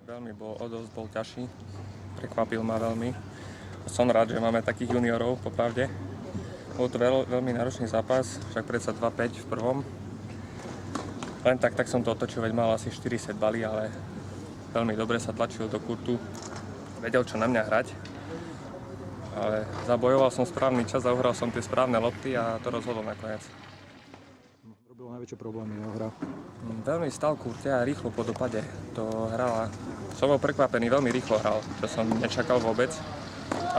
Veľmi bol ťažší, prekvapil ma veľmi. Som rád, že máme takých juniorov, popravde. Bol to veľmi náročný zápas, však predsa 2-5 v prvom. Len tak som to otočil, veď mal asi 40 balí, ale veľmi dobre sa tlačil do kurtu. Vedel, čo na mňa hrať. Ale zabojoval som správny čas a uhral som tie správne lopty a to rozhodol nakoniec. Robil najväčšie problémy jeho hra. Veľmi stal v kurte a rýchlo po dopade to hrala. Som bol prekvapený, veľmi rýchlo hral, čo som nečakal vôbec.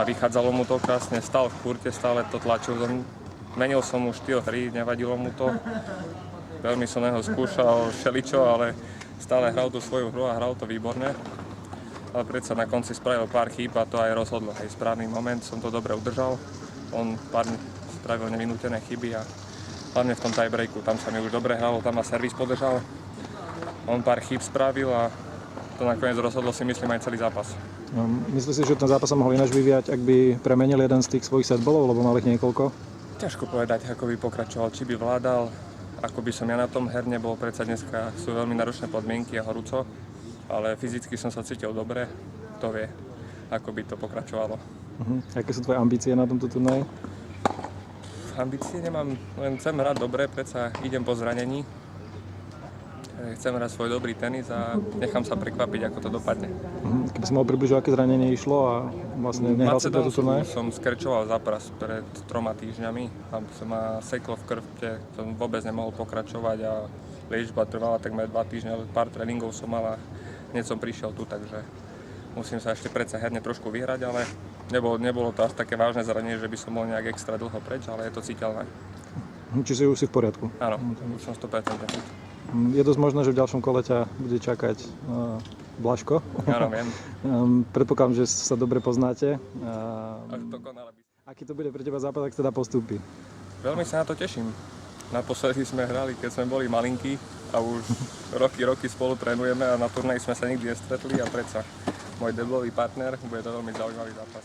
A vychádzalo mu to krásne, stal v kurte, stále to tlačil. Menil som mu štýl hry, nevadilo mu to. Veľmi som na neho skúšal všeličo, ale stále hral tú svoju hru a hral to výborne. Ale predsa na konci spravil pár chýb a to aj rozhodlo. Hej, správny moment, som to dobre udržal. On pár spravil nevinútené chyby a hlavne v tom tiebreaku, tam sa mi už dobre hralo, tam ma servis podržal. On pár chýb spravil a to nakoniec rozhodlo, si myslím, aj celý zápas. Myslíš si, že ten zápas sa mohol ináč vyvíjať, ak by premenil jeden z tých svojich setbolov, lebo mal ich niekoľko? Ťažko povedať, ako by pokračoval, či by vládal, ako by som ja na tom herne bol, predsa dneska sú veľmi náročné podmienky a horúco, ale fyzicky som sa cítil dobre, kto vie, ako by to pokračovalo. Aké sú tvoje ambície na tomto turnaji? Ambície nemám, len chcem hrať dobre, predsa idem po zranení. Chcem hrať svoj dobrý tenis a nechám sa prekvapiť, ako to dopadne. Keby si mohol približiť, aké zranenie išlo a vlastne nehral sa tento turnaj? Som skrčoval zápas pred 3 týždňami. Tam sa ma seklo v krvte, som vôbec nemohol pokračovať a liečba trvala takmer 2 týždne, ale pár tréningov som mal a hneď som prišiel tu, takže musím sa ešte predsa herne trošku vyhrať, ale nebolo to až také vážne zranenie, že by som bol nejak extra dlho preč, ale je to citeľné. Čiže už si v poriadku? Áno, už som 100% fit. Je dosť možné, že v ďalšom kole ťa bude čakať Blažko. Áno, viem. Predpokladám, že sa dobre poznáte. Aký to bude pre teba zápas, ak sa dá postúpi? Veľmi sa na to teším. Naposledy sme hrali, keď sme boli malinkí a už roky spolu trénujeme a na turnaji sme sa nikdy nestretli a predsa môj debutový partner, bude to veľmi zaujímavý zápas.